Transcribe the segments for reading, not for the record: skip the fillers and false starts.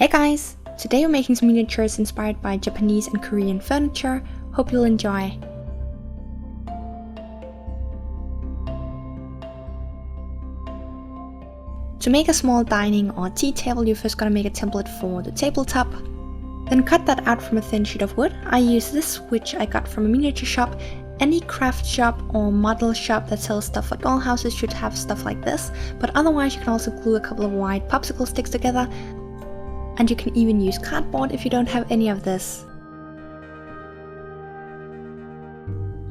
Hey guys! Today we're making some miniatures inspired by Japanese and Korean furniture. Hope you'll enjoy. To make a small dining or tea table, you're first gonna make a template for the tabletop. Then cut that out from a thin sheet of wood. I use this, which I got from a miniature shop. Any craft shop or model shop that sells stuff for dollhouses should have stuff like this, but otherwise you can also glue a couple of white popsicle sticks together. And you can even use cardboard if you don't have any of this.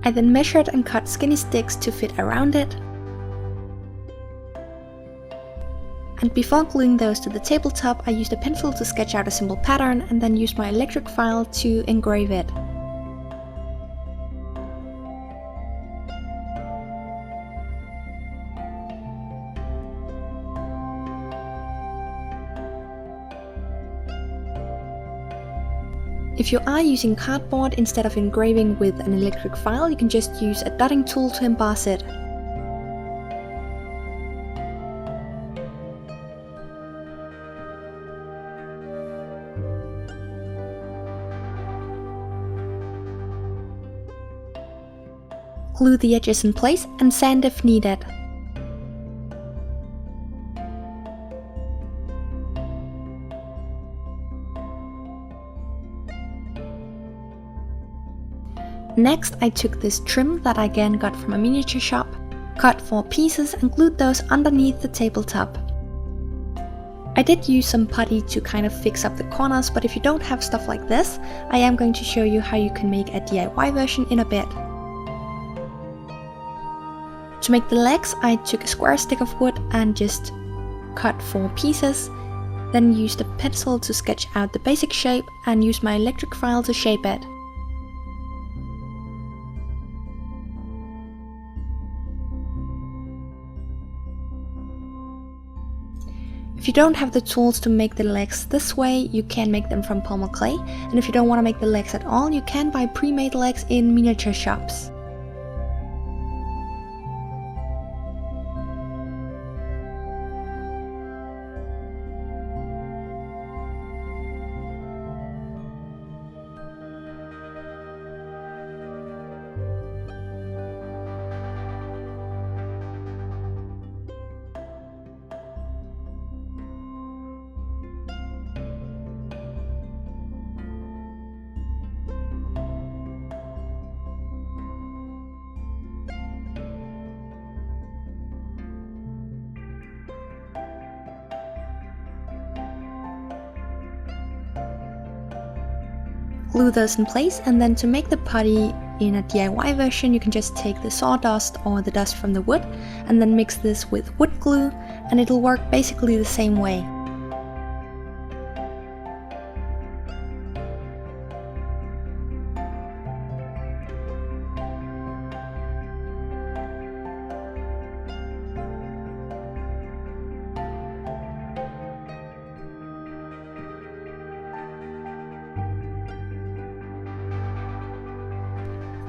I then measured and cut skinny sticks to fit around it. And before gluing those to the tabletop, I used a pencil to sketch out a simple pattern and then used my electric file to engrave it. If you are using cardboard instead of engraving with an electric file, you can just use a dotting tool to emboss it. Glue the edges in place and sand if needed. Next, I took this trim that I again got from a miniature shop, cut 4 pieces and glued those underneath the tabletop. I did use some putty to kind of fix up the corners, but if you don't have stuff like this, I am going to show you how you can make a DIY version in a bit. To make the legs, I took a square stick of wood and just cut 4 pieces, then used a pencil to sketch out the basic shape and used my electric file to shape it. If you don't have the tools to make the legs this way, you can make them from polymer clay, and if you don't want to make the legs at all, you can buy pre-made legs in miniature shops. Glue those in place, and then to make the putty in a DIY version, you can just take the sawdust or the dust from the wood and then mix this with wood glue, and it'll work basically the same way.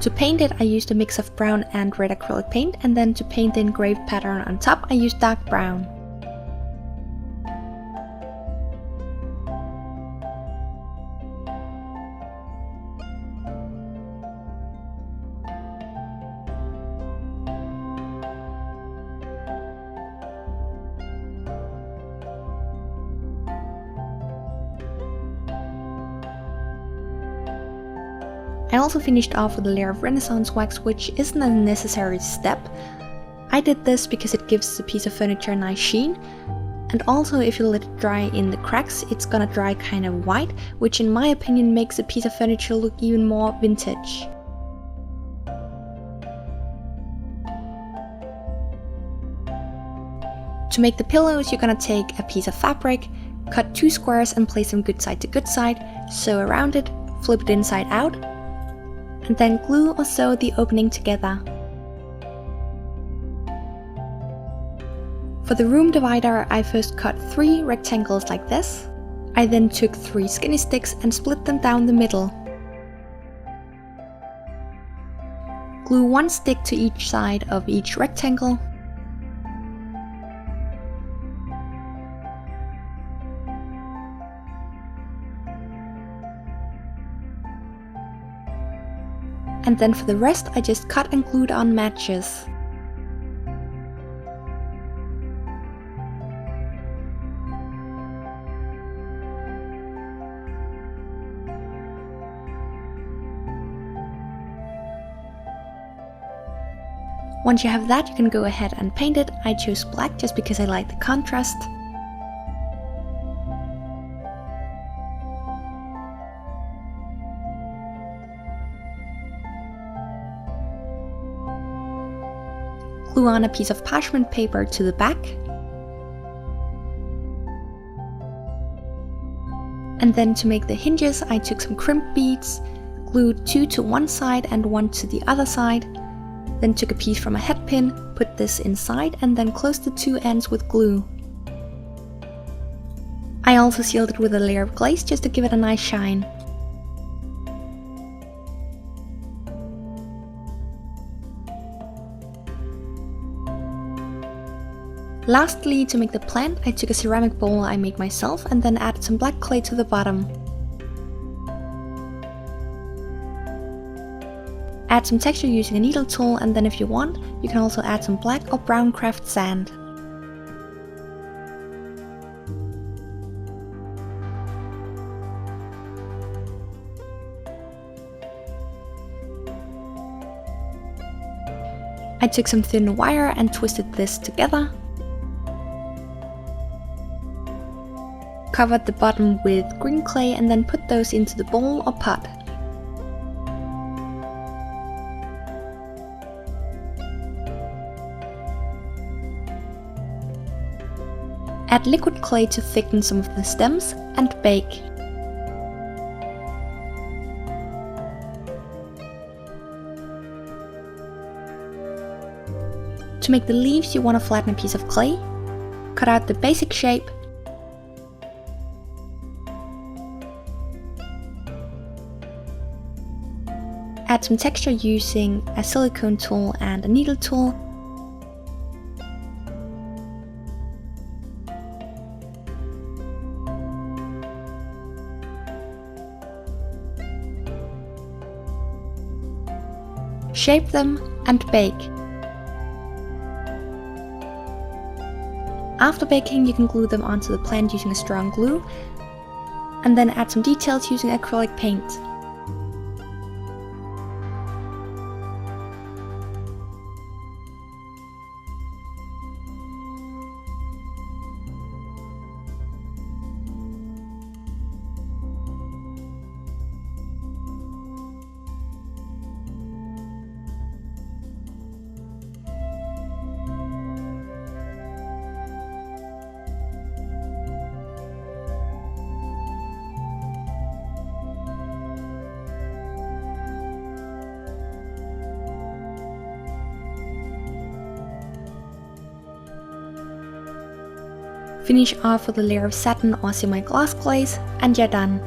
To paint it, I used a mix of brown and red acrylic paint, and then to paint the engraved pattern on top, I used dark brown. I also finished off with a layer of Renaissance wax, which isn't a necessary step. I did this because it gives the piece of furniture a nice sheen, and also if you let it dry in the cracks, it's gonna dry kind of white, which in my opinion makes a piece of furniture look even more vintage. To make the pillows, you're gonna take a piece of fabric, cut 2 squares and place them good side to good side, sew around it, flip it inside out, and then glue or sew the opening together. For the room divider, I first cut 3 rectangles like this. I then took 3 skinny sticks and split them down the middle. Glue 1 stick to each side of each rectangle. And then for the rest, I just cut and glued on matches. Once you have that, you can go ahead and paint it. I chose black just because I like the contrast. Glue on a piece of parchment paper to the back. And then to make the hinges, I took some crimp beads, glued 2 to one side and 1 to the other side. Then took a piece from a head pin, put this inside, and then closed the 2 ends with glue. I also sealed it with a layer of glaze just to give it a nice shine. Lastly, to make the plant, I took a ceramic bowl I made myself and then added some black clay to the bottom. Add some texture using a needle tool, and then if you want, you can also add some black or brown craft sand. I took some thin wire and twisted this together. Covered the bottom with green clay and then put those into the bowl or pot. Add liquid clay to thicken some of the stems and bake. To make the leaves, you want to flatten a piece of clay, cut out the basic shape, add some texture using a silicone tool and a needle tool. Shape them and bake. After baking, you can glue them onto the plant using a strong glue, and then add some details using acrylic paint. Finish off with a layer of satin or semi-gloss glaze, and you're done.